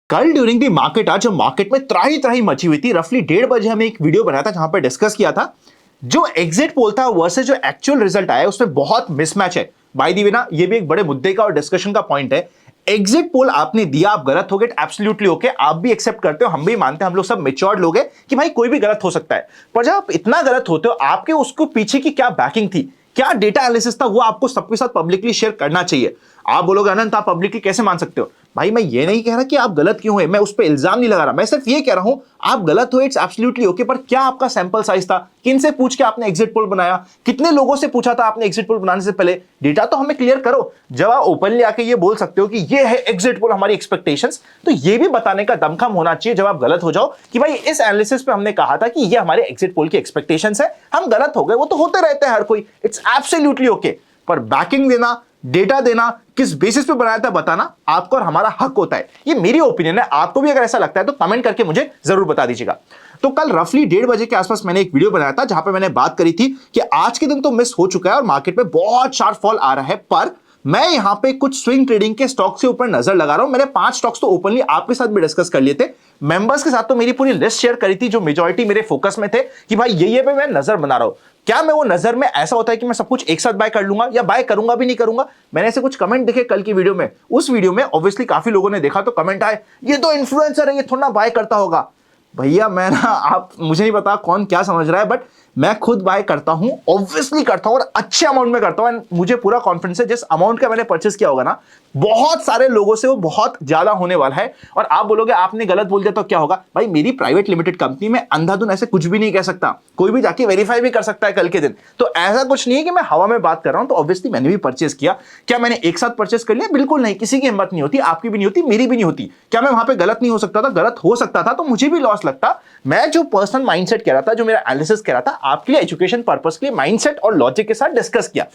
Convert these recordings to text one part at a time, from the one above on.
कल during the market आज market में त्राही त्राही मची हुई थी। रफली 1:30 हमें एक वीडियो बनाया था जहां पर डिस्कस किया था जो एग्जिट पोल था वर्सेस जो एक्चुअल रिजल्ट आया उसमें बहुत मिसमैच है। बाय द वे ना, ये भी एक बड़े मुद्दे का और डिस्कशन का पॉइंट है। एग्जिट पोल आपने दिया, आप गलत हो गए, एब्सोल्युटली ओके, आप भी एक्सेप्ट करते हो, हम भी मानते हैं, हम लोग सब मेच्योर्ड लोग हैं कि भाई कोई भी गलत हो सकता है। पर जब आप इतना गलत होते हो, आपके उसको पीछे की क्या बैकिंग थी, क्या डेटा एनालिसिस था, वो आपको सबके साथ पब्लिकली शेयर करना चाहिए। आप बोलोगे अनंत आप पब्लिकली कैसे मान सकते हो? भाई मैं ये नहीं कह रहा कि आप गलत क्यों है, मैं उस पर इल्जाम नहीं लगा रहा, मैं सिर्फ ये कह रहा हूं आप गलत हो, इट्स एब्सोल्युटली ओके। पर क्या आपका सैंपल साइज था, किन से पूछ के आपने एग्जिट पोल बनाया, कितने लोगों से पूछा था आपने एग्जिट पोल बनाने से पहले? डेटा तो हमें क्लियर करो। जब आप ओपनली आके ये बोल सकते हो कि ये है एग्जिट पोल हमारी एक्सपेक्टेशंस, तो ये भी बताने का दमखम होना चाहिए जब आप गलत हो जाओ कि भाई इस एनालिसिस पे हमने कहा था कि ये हमारे एग्जिट पोल की एक्सपेक्टेशंस है, हम गलत हो गए। वो तो होते रहते हैं हर कोई, इट्स एब्सोल्युटली ओके। पर बैकिंग देना, डेटा देना, किस बेसिस पे बनाया था बताना आपको और हमारा हक होता है। ये मेरी ओपिनियन है, आपको भी अगर ऐसा लगता है तो कमेंट करके मुझे जरूर बता दीजिएगा। तो कल रफली 1:30 के आसपास मैंने एक वीडियो बनाया था जहां पे मैंने बात करी थी कि आज के दिन तो मिस हो चुका है और मार्केट में बहुत शार्प फॉल आ रहा है, पर मैं यहां पे कुछ स्विंग ट्रेडिंग के स्टॉक्स के ऊपर नजर लगा रहा हूं। मैंने 5 स्टॉक्स तो ओपनली आपके साथ भी डिस्कस कर लिए थे, मेंबर्स के साथ तो मेरी पूरी लिस्ट शेयर करी थी जो मेजॉरिटी मेरे फोकस में थे कि भाई ये पे मैं नजर बना रहा हूं। क्या मैं वो नजर में ऐसा होता है कि मैं सब कुछ एक साथ बाय कर लूंगा या बाय करूंगा भी नहीं करूंगा? मैंने ऐसे कुछ कमेंट देखे कल की वीडियो में। उस वीडियो में ऑब्वियसली काफी लोगों ने देखा तो कमेंट आए, ये तो इन्फ्लुएंसर है, ये थोड़ा बाय करता होगा। भैया मैं ना, आप मुझे नहीं पता कौन क्या समझ रहा है, बट मैं खुद बाय करता हूं, ऑब्वियसली करता हूं और अच्छे अमाउंट में करता हूं। मुझे पूरा कॉन्फिडेंस है जिस अमाउंट का मैंने परचेस किया होगा ना, बहुत सारे लोगों से वो बहुत ज्यादा होने वाला है। और आप बोलोगे आपने गलत बोल दिया तो क्या होगा? भाई मेरी प्राइवेट लिमिटेड कंपनी में अंधाधुन ऐसे कुछ भी नहीं कह सकता, कोई भी जाके वेरीफाई भी कर सकता है कल के दिन। तो ऐसा कुछ नहीं है कि मैं हवा में बात कर रहा हूं। तो ऑब्वियसली मैंने भी परचेस किया। क्या मैंने एक साथ परचेस कर लिया? बिल्कुल नहीं, किसी की हिम्मत नहीं होती, आपकी भी नहीं होती, मेरी भी नहीं होती। क्या मैं वहां पे गलत नहीं हो सकता था? गलत हो सकता था, तो मुझे भी लॉस लगता। मैं जो पर्सनल माइंडसेट कह रहा था, जो मेरा एनालिसिस कह रहा था, आपके लिए एजुकेशन पर्पस के लिए माइंडसेट और लॉजिक के साथ डिस्कस किया।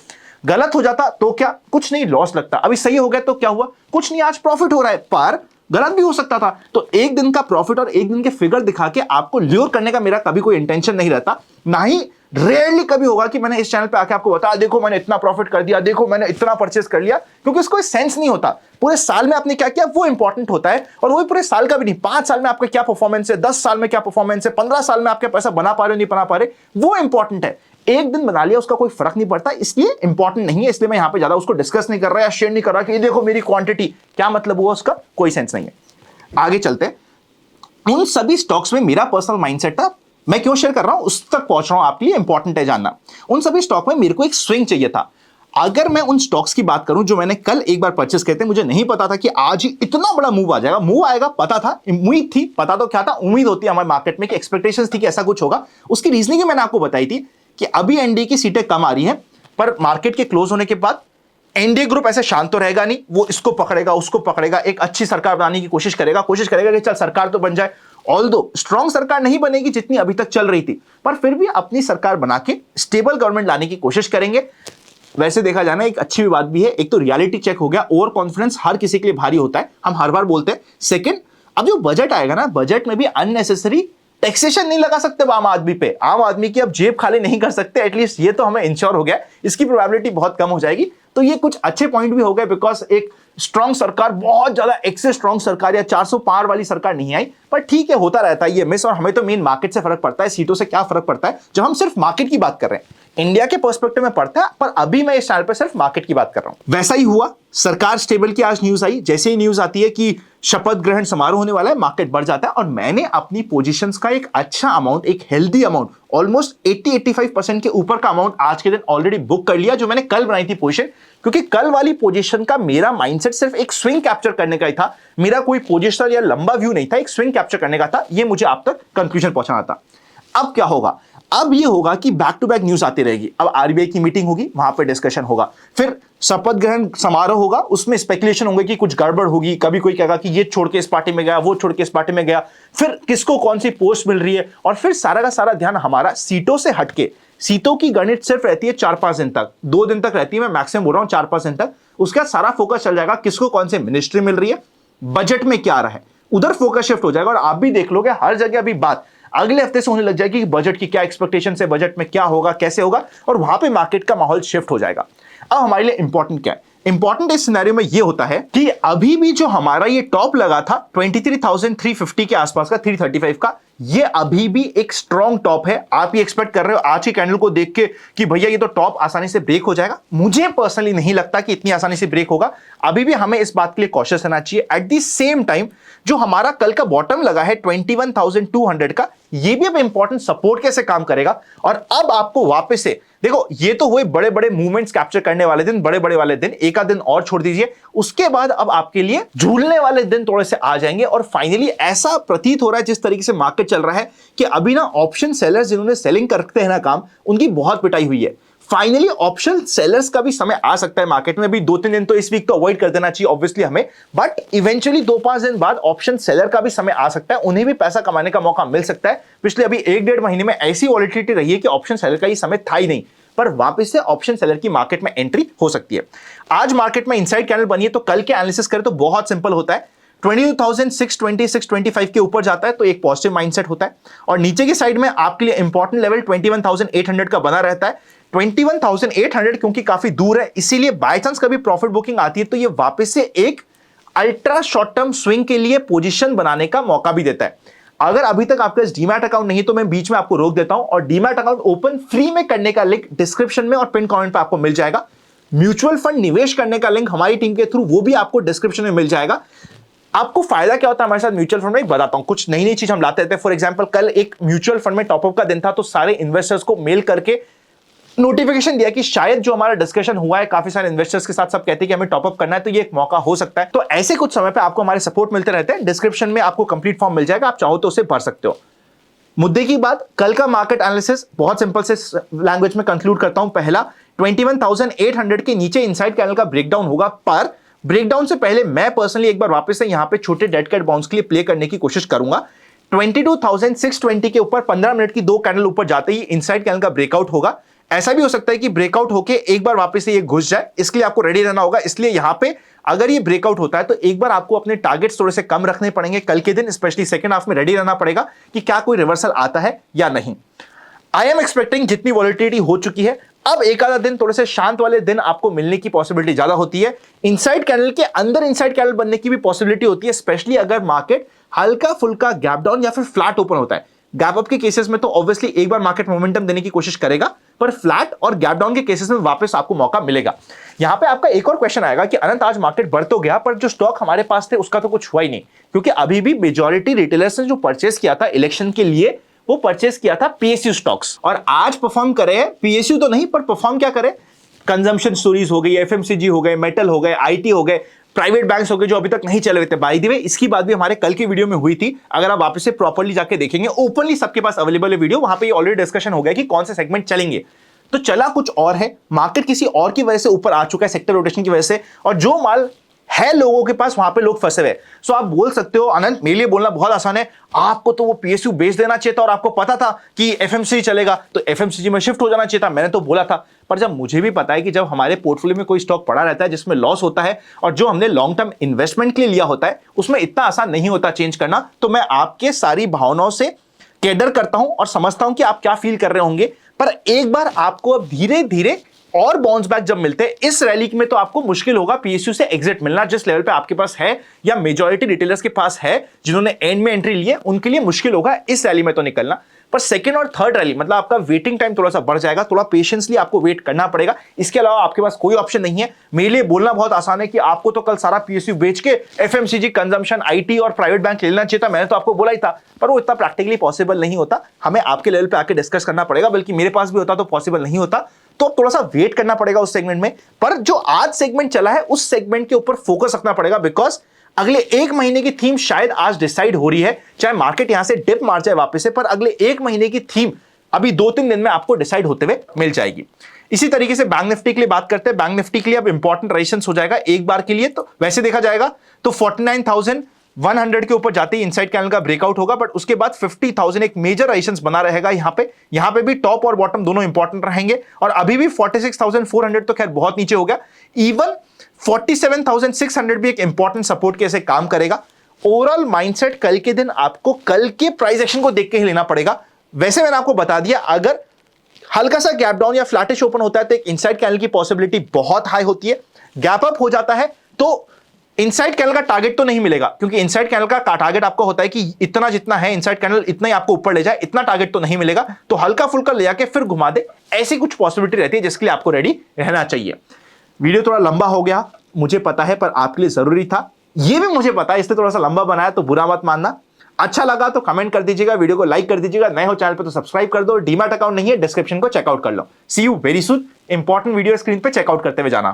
गलत हो जाता तो क्या? कुछ नहीं, लॉस लगता। अभी सही हो गया तो क्या हुआ? कुछ नहीं, आज प्रॉफिट हो रहा है, पर गलत भी हो सकता था। तो एक दिन का प्रॉफिट और एक दिन के फिगर दिखा के आपको ल्योर करने का मेरा कभी कोई इंटेंशन नहीं रहता। ना ही रेयरली कभी होगा कि मैंने इस चैनल पे आके आपको बताया देखो मैंने इतना प्रॉफिट कर दिया, देखो मैंने इतना परचेस कर लिया, क्योंकि उसको सेंस नहीं होता। पूरे साल में आपने क्या किया वो इंपॉर्टेंट होता है, और वो पूरे साल का भी नहीं, 5 साल में आपका क्या परफॉर्मेंस है, 10 साल में क्या परफॉर्मेंस है, 15 साल में आपके पैसा बना पा रहे हो नहीं बना पा रहे, वो इंपॉर्टेंट है। एक दिन बना लिया उसका कोई फर्क नहीं पड़ता, इसलिए इंपॉर्टेंट नहीं है, इसलिए मैं यहां पे ज्यादा उसको डिस्कस नहीं कर रहा या शेयर नहीं कर रहा कि देखो मेरी क्वांटिटी, क्या मतलब हुआ उसका? कोई सेंस नहीं है। आगे चलते हैं। उन सभी स्टॉक्स में मेरा पर्सनल माइंडसेट था, मैं क्यों शेयर कर रहा हूं उस तक पहुंच रहा हूं, आपके लिए इंपॉर्टेंट है जानना। उन सभी स्टॉक में मेरे को एक स्विंग चाहिए था। अगर मैं उन स्टॉक्स की बात करूं जो मैंने कल एक बार परचेस किए थे, मुझे नहीं पता था कि आज ही इतना बड़ा मूव आ जाएगा। मूव आएगा पता था, उम्मीद थी, पता तो क्या था, उम्मीद होती है हमारे मार्केट में कि एक्सपेक्टेशंस थी कि ऐसा कुछ होगा। उसकी रीजनिंग मैंने आपको बताई थी कि अभी एनडीए की सीटें कम आ रही हैं, पर मार्केट के क्लोज होने के बाद एनडीए ग्रुप ऐसे शांत तो रहेगा नहीं, वो इसको पकड़ेगा उसको पकड़ेगा, एक अच्छी सरकार बनाने की कोशिश करेगा कि चल सरकार तो बन जाए। ऑल्दो स्ट्रॉन्ग सरकार नहीं बनेगी जितनी अभी तक चल रही थी, पर फिर भी अपनी सरकार बना के स्टेबल गवर्नमेंट लाने की कोशिश करेंगे। वैसे देखा जाना एक अच्छी बात भी है, एक तो रियलिटी चेक हो गया, ओवर कॉन्फिडेंस हर किसी के लिए भारी होता है, हम हर बार बोलते हैं। सेकंड, अब जो बजट आएगा ना, बजट में भी अननेसेसरी टैक्सेशन नहीं लगा सकते आम आदमी पे, आम आदमी की अब जेब खाली नहीं कर सकते, एटलीस्ट ये तो हमें इंश्योर हो गया, इसकी प्रोबेबिलिटी बहुत कम हो जाएगी। तो ये कुछ अच्छे पॉइंट भी हो गए, बिकॉज एक स्ट्रॉन्ग सरकार, बहुत ज्यादा एक्सेस स्ट्रॉन्ग सरकार या 400 पार वाली सरकार नहीं आई, पर ठीक है, होता रहता है ये मिस। और हमें तो मेन मार्केट से फर्क पड़ता है, सीटों से क्या फर्क पड़ता है जब हम सिर्फ मार्केट की बात कर रहे हैं। इंडिया के पर्सपेक्टिव में पड़ता है, पर अभी मैं इस चैनल पर सिर्फ मार्केट की बात कर रहा हूं। वैसा ही हुआ, सरकार स्टेबल की आज न्यूज आई, जैसे ही न्यूज आती है कि शपथ ग्रहण समारोह होने वाला है, मार्केट बढ़ जाता है। और मैंने अपनी पोजीशंस का एक अच्छा अमाउंट, एक हेल्दी अमाउंट, ऑलमोस्ट 80-85% के ऊपर का अमाउंट आज के दिन ऑलरेडी बुक कर लिया, जो मैंने कल बनाई थी पोजीशन। क्योंकि कल वाली पोजीशन का मेरा माइंडसेट सिर्फ एक स्विंग कैप्चर करने का ही था, मेरा कोई पोजीशनल या लंबा व्यू नहीं था, एक स्विंग कैप्चर करने का था, ये मुझे आप तक कंक्लूजन पहुंचाना था। अब क्या होगा? अब ये होगा कि बैक टू बैक न्यूज आती रहेगी। अब आरबीआई की मीटिंग होगी, वहां पे डिस्कशन होगा, फिर शपथ ग्रहण समारोह होगा, उसमें स्पेकुलेशन होंगे कि कुछ गड़बड़ होगी, कभी कोई कहेगा कि ये छोड़ के इस पार्टी में गया, वो छोड़ के इस पार्टी में गया, फिर किसको कौन सी पोस्ट मिल रही है, और फिर सारा का सारा ध्यान हमारा सीटों से हटके, सीटों की गणित सिर्फ रहती है 4-5 दिन तक, 2 दिन तक रहती है, मैं मैक्सिमम बोल रहा हूं 4-5 दिन तक। उसके बाद सारा फोकस चल जाएगा किसको कौन से मिनिस्ट्री मिल रही है, बजट में क्या आ रहा है, उधर फोकस शिफ्ट हो जाएगा। और आप भी देख लोगे हर जगह अभी बात अगले हफ्ते से होने लग जाएगी कि बजट की क्या एक्सपेक्टेशन है, बजट में क्या होगा, कैसे होगा, और वहां पे मार्केट का माहौल शिफ्ट हो जाएगा। अब हमारे लिए इंपॉर्टेंट क्या है? इंपॉर्टेंट इस सिनेरियो में ये होता है कि अभी भी जो हमारा ये टॉप लगा था 23,350 के आसपास का, 335 का, ये अभी भी एक स्ट्रॉन्ग टॉप है। आप ये एक्सपेक्ट कर रहे हो आज की कैंडल को देख के कि भैया ये तो टॉप आसानी से ब्रेक हो जाएगा? मुझे पर्सनली नहीं लगता कि इतनी आसानी से ब्रेक होगा। अभी भी हमें इस बात के लिए कॉशियस रहना चाहिए। एट द सेम टाइम जो हमारा कल का बॉटम लगा है 21,200 का, ये भी अब इंपॉर्टेंट सपोर्ट कैसे काम करेगा। और अब आपको वापस से देखो, ये तो हुए बड़े बड़े मूवमेंट्स कैप्चर करने वाले दिन, बड़े बड़े वाले दिन, एक आध दिन और छोड़ दीजिए, उसके बाद अब आपके लिए झूलने वाले दिन थोड़े से आ जाएंगे। और फाइनली ऐसा प्रतीत हो रहा है जिस तरीके से मार्केट चल रहा है कि अभी ना ऑप्शन सेलर्स जिन्होंने सेलिंग करते हैं ना काम, उनकी बहुत पिटाई हुई है। फाइनली ऑप्शन सेलर्स का भी समय आ सकता है मार्केट में। भी 2-3 दिन तो इस वीक तो अवॉइड कर देना चाहिए ऑब्वियसली हमें, बट इवेंचुअली 2-5 दिन बाद ऑप्शन सेलर का भी समय आ सकता है, उन्हें भी पैसा कमाने का मौका मिल सकता है। पिछले अभी 1-1.5 महीने में ऐसी वॉलिटिलिटी रही है कि ऑप्शन सेलर का ये समय था ही नहीं, पर वापस से ऑप्शन सेलर की मार्केट में एंट्री हो सकती है। आज मार्केट में इनसाइड कैंडल बनी है, तो कल के एनालिसिस करें तो बहुत सिंपल होता है। 22,620-625 के ऊपर जाता है तो एक पॉजिटिव माइंडसेट होता है, और नीचे की साइड में आपके लिए इंपॉर्टेंट लेवल 21,800 का बना रहता है। 21,800 क्योंकि काफी दूर है, इसीलिए बाय चांस कभी प्रॉफिट बुकिंग आती है तो ये वापस से एक अल्ट्रा शॉर्ट टर्म स्विंग के लिए पोजीशन बनाने का मौका भी देता है। अगर अभी तक आपके पास डीमैट अकाउंट नहीं तो मैं बीच में आपको रोक देता हूं, और डीमैट अकाउंट ओपन फ्री में करने का लिंक डिस्क्रिप्शन में और पिन कमेंट पे आपको मिल जाएगा। म्यूचुअल फंड निवेश करने का लिंक हमारी टीम के थ्रू, वो भी आपको डिस्क्रिप्शन में मिल जाएगा। आपको फायदा क्या होता है हमारे साथ म्यूचुअल फंड में, बताता हूं। कुछ नई नई चीज हम लाते रहते हैं। फॉर एग्जांपल कल एक म्यूचुअल फंड में टॉपअप का दिन था, तो सारे इन्वेस्टर्स को मेल करके नोटिफिकेशन दिया कि शायद जो हमारा डिस्कशन हुआ है काफी सारे इन्वेस्टर्स के साथ, सब कहते हैं कि हमें टॉपअप करना है, तो ये एक मौका हो सकता है। तो ऐसे कुछ समय पे आपको हमारे सपोर्ट मिलते रहते हैं। डिस्क्रिप्शन में आपको कंप्लीट फॉर्म मिल जाएगा, आप चाहो तो उसे भर सकते हो। मुद्दे की बात, कल का मार्केट एनालिसिस बहुत सिंपल से लैंग्वेज में कंक्लूड करता हूं। पहला, 21,800 के नीचे इनसाइड कैंडल का ब्रेकडाउन होगा, पर ब्रेकडाउन से पहले मैं पर्सनली एक बार वापस से यहां पे छोटे डेड कैट बाउंस के लिए प्ले करने की कोशिश करूंगा। 22,620 के ऊपर 15 मिनट की 2 कैंडल ऊपर जाते ही इनसाइड कैंडल का ब्रेकआउट होगा। ऐसा भी हो सकता है कि ब्रेकआउट होके एक बार वापस से ये घुस जाए, इसके लिए आपको रेडी रहना होगा। इसलिए यहां पे अगर ये ब्रेकआउट होता है तो एक बार आपको अपने टारगेट्स थोड़े से कम रखने पड़ेंगे कल के दिन, स्पेशली सेकंड हाफ में रेडी रहना पड़ेगा कि क्या कोई रिवर्सल आता है या नहीं। आई एम एक्सपेक्टिंग जितनी वॉलिटिलिटी हो चुकी है, अब एक आधा दिन थोड़े से शांत वाले दिन आपको मिलने की पॉसिबिलिटी ज्यादा होती है। इनसाइड कैंडल के अंदर इनसाइड कैंडल बनने की भी पॉसिबिलिटी होती है, स्पेशली अगर मार्केट हल्का फुल्का गैप डाउन या फिर फ्लैट ओपन होता है। गैप अप के केसेस में तो ऑब्वियसली एक बार मार्केट मोमेंटम देने की कोशिश करेगा, पर फ्लैट और गैप डाउन के केसेस में वापस आपको मौका मिलेगा। यहां पे आपका एक और क्वेश्चन आएगा कि अनंत आज मार्केट बढ़ तो गया, पर जो स्टॉक हमारे पास थे उसका तो कुछ हुआ ही नहीं, क्योंकि अभी भी मेजॉरिटी रिटेलर्स ने जो परचेस किया था इलेक्शन के लिए, वो परचेस किया था पीएसयू स्टॉक्स। और आज परफॉर्म करे, पीएसयू तो नहीं पर परफॉर्म क्या करे, कंजम्पशन स्टोरीज हो गई, एफएमसीजी हो गए, मेटल हो गए, आईटी हो गए, प्राइवेट बैंक्स हो गए जो अभी तक नहीं चले हुए थे। बाय द वे इसकी बात भी हमारे कल की वीडियो में हुई थी, अगर आप वापस से प्रॉपर्ली जाके देखेंगे, ओपनली सबके पास अवेलेबल है वीडियो, वहां पे ऑलरेडी डिस्कशन हो गया कि कौन से सेगमेंट चलेंगे। तो चला कुछ और है, मार्केट किसी और की वजह से ऊपर आ चुका है, सेक्टर रोटेशन की वजह से, और जो माल है लोगों के पास वहां पे लोग फंसे हुए। सो आप बोल सकते हो अनंत मेरे लिए बोलना बहुत आसान है, आपको तो वो पीएसयू बेच देना चाहिए था और आपको पता था कि एफएमसीजी चलेगा तो एफएमसीजी में शिफ्ट हो जाना चाहिए था, मैंने तो बोला था। पर जब मुझे भी पता है कि जब हमारे पोर्टफोलियो में कोई स्टॉक पड़ा रहता है जिसमें लॉस होता है और जो हमने लॉन्ग टर्म इन्वेस्टमेंट के लिए लिया होता है उसमें इतना आसान नहीं होता चेंज करना, तो मैं आपके सारी भावनाओं से केडर करता हूं और समझता हूं कि आप क्या फील कर रहे होंगे। पर एक बार आपको अब धीरे धीरे और बाउंस बैक जब मिलते हैं इस रैली में, तो आपको मुश्किल होगा पीएसयू से एग्जिट मिलना, जिस लेवल पे आपके पास है या मेजॉरिटी रिटेलर्स के पास है जिन्होंने एंड में एंट्री ली है, उनके लिए मुश्किल होगा इस रैली में तो निकलना। पर सेकंड और थर्ड रैली मतलब आपका वेटिंग टाइम थोड़ा सा बढ़ जाएगा, थोड़ा पेशेंसली आपको वेट करना पड़ेगा, इसके अलावा आपके पास कोई ऑप्शन नहीं है। मेरे लिए बोलना बहुत आसान है कि आपको तो कल सारा पीएसयू बेच के एफएमसीजी, कंजम्पशन, आईटी और प्राइवेट बैंक लेना चाहिए था, मैंने तो आपको बोला ही था, पर वो इतना प्रैक्टिकली पॉसिबल नहीं होता, हमें आपके लेवल पे आके डिस्कस करना पड़ेगा, बल्कि मेरे पास भी होता तो पॉसिबल नहीं होता, तो थोड़ा सा वेट करना पड़ेगा उस सेगमेंट में। पर जो आज सेगमेंट चला है उस सेगमेंट के ऊपर फोकस रखना पड़ेगा, बिकॉज अगले एक महीने की थीम शायद आज डिसाइड हो रही है, चाहे मार्केट यहां से डिप मार जाए वापस से, पर अगले एक महीने की थीम अभी 2-3 दिन में आपको डिसाइड होते हुए मिल जाएगी। इसी तरीके से बैंक निफ्टी के लिए बात करते हैं। बैंक निफ्टी के लिए अब इंपॉर्टेंट रेजिस्टेंस हो जाएगा एक बार के लिए, तो वैसे देखा जाएगा तो 49,100 के ऊपर जाते ही इनसाइड कैंडल का ब्रेकआउट होगा, बट उसके बाद 50,000 एक मेजर रेजिस्टेंस बना रहेगा। यहां पे भी टॉप और बॉटम दोनों इंपॉर्टेंट रहेंगे, और अभी भी 46,400 तो खैर बहुत नीचे हो गया, इवन 47,600 भी एक इंपॉर्टेंट सपोर्ट कैसे काम करेगा। ओवरऑल माइंडसेट कल के दिन आपको कल के प्राइस एक्शन को देख के ही लेना पड़ेगा। वैसे मैंने आपको बता दिया, अगर हल्का सा गैप डाउन या फ्लैटिश ओपन होता है तो एक इनसाइड कैंडल की पॉसिबिलिटी बहुत हाई होती है, गैप अप हो जाता है तो इनसाइड कैनल का टारगेट तो नहीं मिलेगा, क्योंकि इनसाइड कैनल का टारगेट आपको होता है कि इतना जितना है इनसाइड कैनल इतना ही आपको ऊपर ले जाए, इतना टारगेट तो नहीं मिलेगा, तो हल्का फुल्का ले जाके फिर घुमा दे, ऐसी कुछ पॉसिबिलिटी रहती है जिसके लिए आपको रेडी रहना चाहिए। वीडियो थोड़ा लंबा हो गया मुझे पता है, पर आपके लिए जरूरी था, ये भी मुझे पता है, इसलिए थोड़ा सा लंबा बनाया, तो बुरा मत मानना। अच्छा लगा तो कमेंट कर दीजिएगा, वीडियो को लाइक कर दीजिएगा, नए हो चैनल पे तो सब्सक्राइब कर दो, डीमैट अकाउंट नहीं है डिस्क्रिप्शन को चेकआउट कर लो। See you very soon, important video screen पे चेकआउट करते हुए जाना।